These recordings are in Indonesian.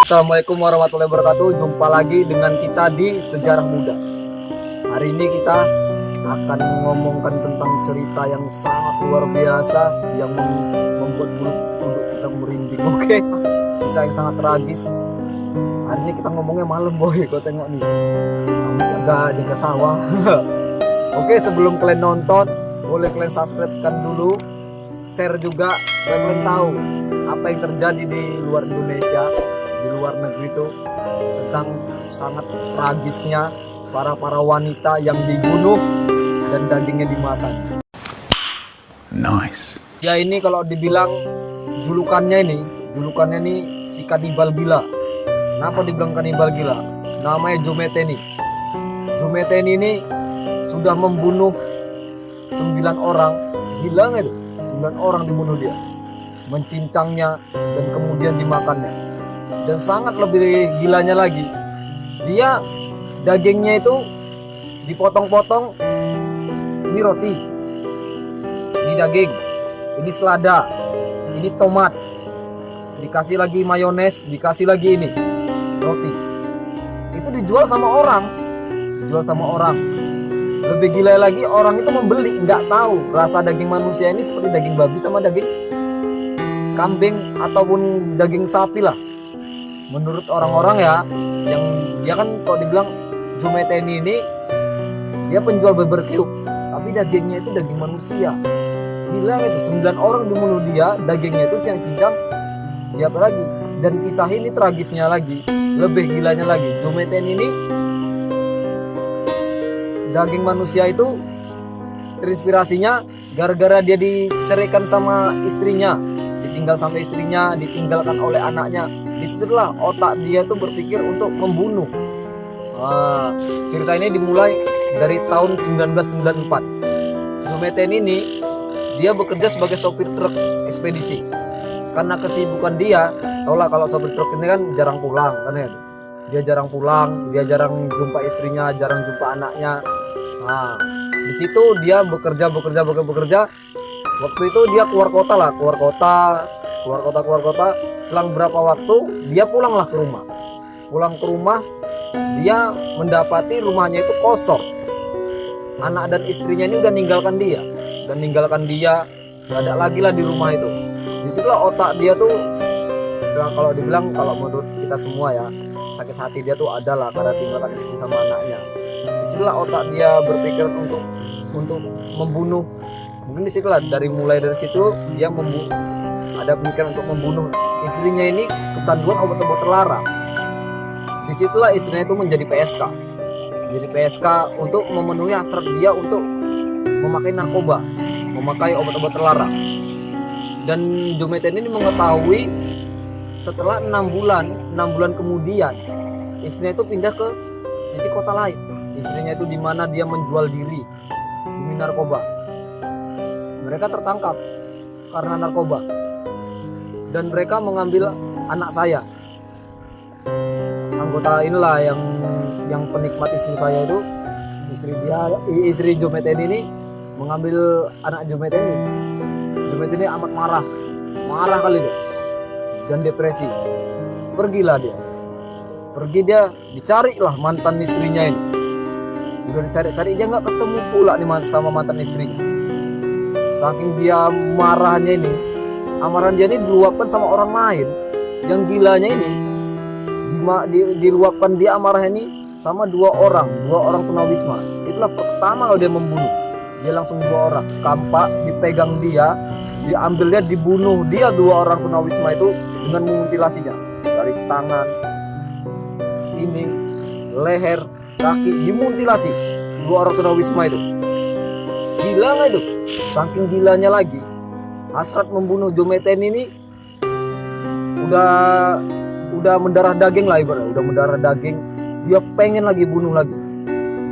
Assalamualaikum warahmatullahi wabarakatuh. Jumpa lagi dengan kita di Sejarah Muda. Hari ini kita akan mengomongkan tentang cerita yang sangat luar biasa yang membuat bulu kuduk kita merinding. Oke, kisah yang sangat tragis. Hari ini kita ngomongnya malam, boy. Kau tengok nih, kami jaga sawah. Oke, sebelum kalian nonton, boleh kalian subscribe-kan dulu, share juga supaya kalian tahu apa yang terjadi di luar Indonesia, di luar negeri itu, tentang sangat tragisnya para wanita yang dibunuh dan dagingnya dimakan. Nice. Ya ini kalau dibilang julukannya nih si kanibal gila. Kenapa dibilang kanibal gila? Namanya Jometeni. Jometeni ini sudah membunuh 9 orang. Gila nggak itu? 9 orang dibunuh dia, mencincangnya dan kemudian dimakannya. Dan sangat lebih gilanya lagi, dia dagingnya itu dipotong-potong. Ini roti, ini daging, ini selada, ini tomat, dikasih lagi mayones, dikasih lagi ini roti. Itu dijual sama orang. Lebih gila lagi, orang itu membeli, nggak tahu rasa daging manusia ini seperti daging babi sama daging kambing ataupun daging sapi lah. Menurut orang-orang ya, yang dia kan kalau dibilang Jometeni ini dia penjual barbeque, tapi dagingnya itu daging manusia. Gila itu, 9 orang dibunuh dia, dagingnya itu yang cincang dia apa lagi. Dan kisah ini tragisnya lagi, lebih gilanya lagi, Jometeni ini daging manusia itu terinspirasinya gara-gara dia diceraikan sama istrinya, ditinggalkan oleh anaknya. Disitulah otak dia tuh berpikir untuk membunuh. Cerita ini dimulai dari tahun 1994. Jometeni ini dia bekerja sebagai sopir truk ekspedisi. Karena kesibukan dia, taulah kalau sopir truk ini kan jarang pulang kan ya. Dia jarang pulang, dia jarang jumpa istrinya, jarang jumpa anaknya. Nah, di situ dia bekerja. Waktu itu dia keluar kota. Selang berapa waktu dia pulanglah ke rumah. Dia mendapati rumahnya itu kosong. Anak dan istrinya ini udah ninggalkan dia. Gak ada lagi lah di rumah itu. Disitulah otak dia tuh, kalau dibilang, kalau menurut kita semua ya, sakit hati dia tuh adalah karena tinggalkan istri sama anaknya. Disitulah otak dia berpikir untuk membunuh. Mungkin disitulah mulai dari situ dia ada pemikiran untuk membunuh istrinya ini, kecanduan obat-obat terlarang. Disitulah istrinya itu menjadi PSK untuk memenuhi hasrat dia untuk memakai narkoba, memakai obat-obat terlarang. Dan Jometeni ini mengetahui setelah 6 bulan kemudian istrinya itu pindah ke sisi kota lain. Istrinya itu di mana dia menjual diri demi narkoba. Mereka tertangkap karena narkoba dan mereka mengambil anak saya. Anggota inilah yang penikmat istri saya itu, istri Jometeni ini mengambil anak Jometeni. Jometeni amat marah kali dia dan depresi. Pergi dia dicarilah mantan istrinya ini. Udah dicari dia nggak ketemu pula nih sama mantan istrinya. Saking dia marahnya ini, amarah dia ini diluapkan sama orang lain. Yang gilanya ini diluapkan dia amarahnya ini sama dua orang tunawisma. Itulah pertama kalau dia membunuh. Dia langsung 2 orang, kampak dipegang dia, diambil dia, dibunuh dia 2 orang tunawisma itu dengan memutilasinya dari tangan, ini, leher, kaki, dimutilasi 2 orang tunawisma itu. Gila nggak itu? Saking gilanya lagi, hasrat membunuh Jometeni ini udah mendarah daging lah ibaratnya, udah mendarah daging. Dia pengen lagi bunuh lagi.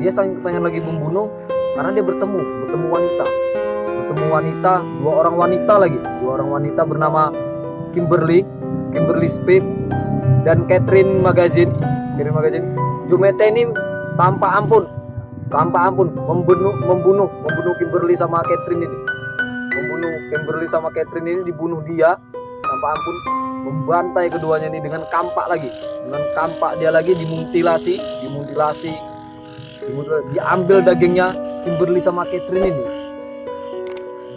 Dia saking pengen lagi membunuh karena dia bertemu wanita, 2 orang wanita bernama Kimberly Speed dan Catherine Magazine. Jometeni tanpa ampun membunuh Kimberly sama Catherine ini. Dibunuh dia tanpa ampun, membantai keduanya ini dengan kampak lagi. Dengan kampak dia lagi dimutilasi, diambil dagingnya Kimberly sama Catherine ini.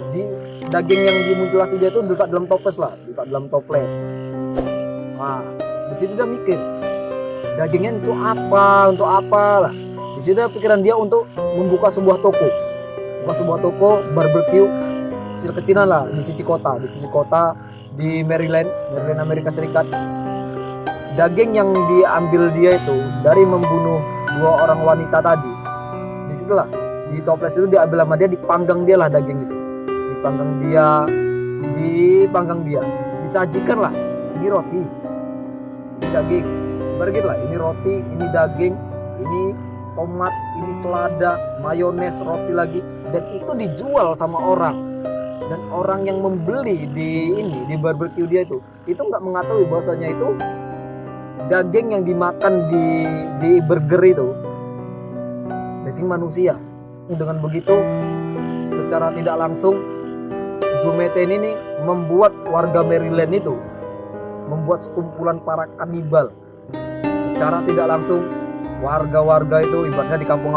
Di daging yang dimutilasi dia itu diletak dalam toples. Nah, di situ dia mikir, dagingnya untuk apa lah. Di situ pikiran dia untuk membuka sebuah toko barbecue kecil-kecilan lah di sisi kota di Maryland, Amerika Serikat. Daging yang diambil dia itu dari membunuh 2 orang wanita tadi. Disitulah di toples itu diambil sama dia, dipanggang dia lah daging itu. Dipanggang dia. Disajikan lah, ini roti, ini daging. Begitu lah, ini roti, ini daging, ini tomat, ini selada, mayones, roti lagi, dan itu dijual sama orang. Dan orang yang membeli di barbecue dia itu nggak mengetahui bahwasanya itu daging yang dimakan di burger itu daging manusia. Dengan begitu, secara tidak langsung Joe Metheny ini membuat warga Maryland itu membuat sekumpulan para kanibal. Secara tidak langsung warga-warga itu, ibaratnya di kampung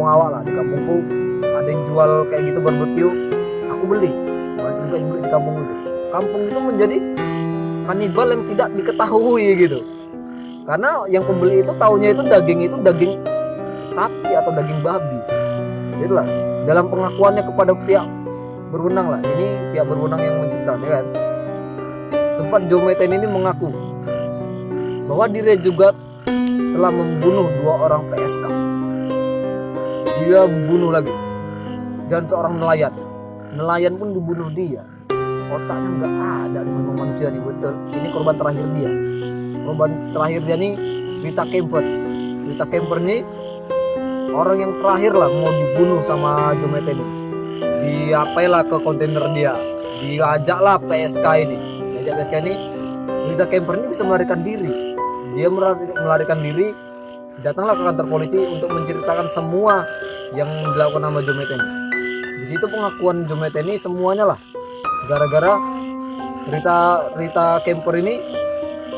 awak lah, di kampungku ada yang jual kayak gitu barbecue, aku beli. Banyak juga yang beli di kampung itu. Kampung itu menjadi kanibal yang tidak diketahui gitu. Karena yang pembeli itu taunya itu daging sapi atau daging babi. Itulah dalam pengakuannya kepada pihak berwenang lah. Ini pihak berwenang yang menciptakan, ya kan. Sempat Joe Metheny ini mengaku bahwa dirinya juga telah membunuh 2 orang PSK. Dia membunuh lagi. Dan seorang nelayan pun dibunuh dia. Otaknya nggak ada memang manusia nih, betul. Ini korban terakhir dia nih Rita Kemper nih orang yang terakhir lah mau dibunuh sama Joe Metheny. Diapailah ke kontainer dia, diajaklah PSK ini. Rita Kemper ini bisa melarikan diri. Dia melarikan diri, datanglah ke kantor polisi untuk menceritakan semua yang dilakukan sama Joe Metheny. Di situ pengakuan Joe Metheny semuanya lah gara-gara Rita Kemper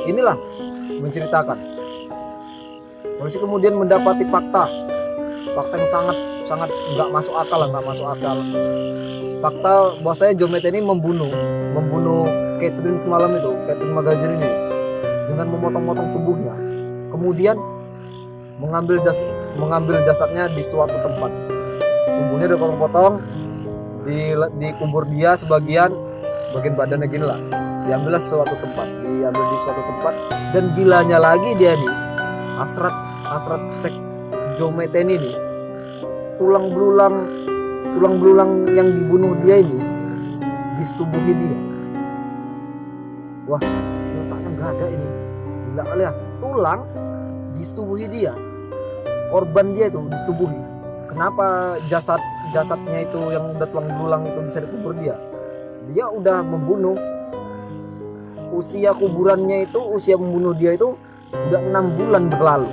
inilah menceritakan. Polisi kemudian mendapati fakta yang sangat nggak masuk akal. Fakta bahwasanya Joe Metheny membunuh Catherine semalam itu, Catherine Magazine ini, dengan memotong-motong tubuhnya, kemudian mengambil jasadnya di suatu tempat. Tubuhnya dipotong-potong, dikubur dia sebagian badannya gini lah, diambil di suatu tempat. Dan gilanya lagi dia nih, hasrat seks Joe Metheny nih, tulang belulang yang dibunuh dia ini disetubuhi dia. Wah, otaknya nggak ada ini, gila kali ya. Tulang disetubuhi dia, korban dia itu disetubuhi. Kenapa jasadnya itu yang udah tulang belulang itu bisa dikubur dia? Dia udah membunuh. Usia membunuh dia itu udah 6 bulan berlalu.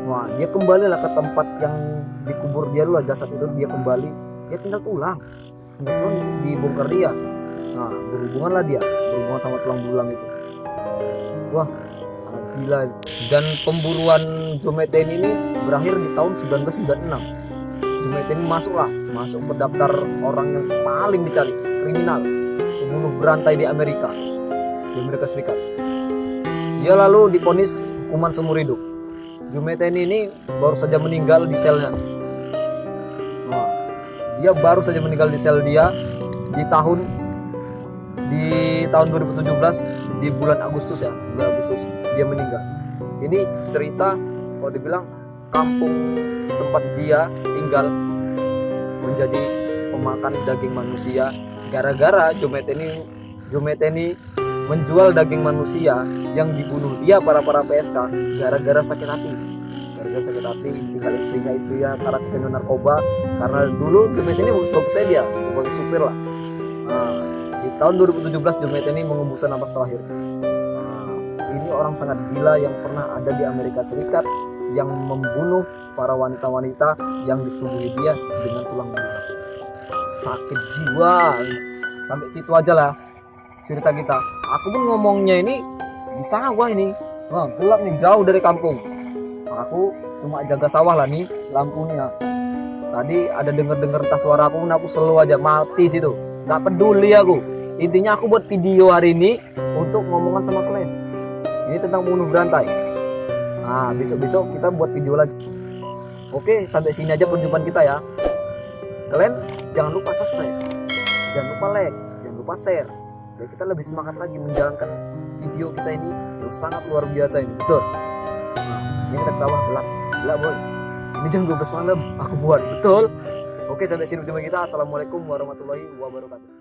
Wah, dia kembalilah ke tempat yang dikubur dia dulu, jasad itu dia kembali. Dia tinggal tulang dibongkar dia. Nah, berhubungan sama tulang belulang itu. Wah, sangat gila. Dan pemburuan Joe Metheny ini berakhir di tahun 1996. Joe Metheny masuk ke daftar orang yang paling dicari, kriminal, pembunuh berantai di Amerika Serikat. Dia lalu divonis hukuman seumur hidup. Joe Metheny ini baru saja meninggal di selnya. Nah, dia baru saja meninggal di sel dia di tahun 2017 di bulan Agustus dia meninggal. Ini cerita kalau dibilang kampung tempat dia tinggal menjadi pemakan daging manusia gara-gara Joe Metheny menjual daging manusia yang dibunuh dia para PSK gara-gara sakit hati tinggal istrinya karena kena narkoba. Karena dulu Joe Metheny bagus-bagusnya dia sebagai supir lah. Nah, di tahun 2017 Joe Metheny mengembuskan napas terakhir. Nah, ini orang sangat gila yang pernah ada di Amerika Serikat yang membunuh para wanita-wanita yang disetubuhi dia dengan tulang belulang. Sakit jiwa. Sampai situ aja lah cerita kita. Aku pun ngomongnya ini di sawah ini. Wah, gelap nih, jauh dari kampung. Aku cuma jaga sawah lah nih, lampunya. Tadi ada denger entah suara aku, aku selalu aja mati situ. Gak peduli aku. Intinya aku buat video hari ini untuk ngomongan sama kalian. Ini tentang bunuh berantai. Nah, besok-besok kita buat video lagi. Oke, sampai sini aja perjumpaan kita ya. Kalian jangan lupa subscribe, jangan lupa like, jangan lupa share. Biar kita lebih semangat lagi menjalankan video kita ini yang sangat luar biasa ini. Betul. Nah, ini kita sawah gelap boy. Ini jam 12 malam aku buat. Betul. Oke, sampai sini perjumpaan kita. Assalamualaikum warahmatullahi wabarakatuh.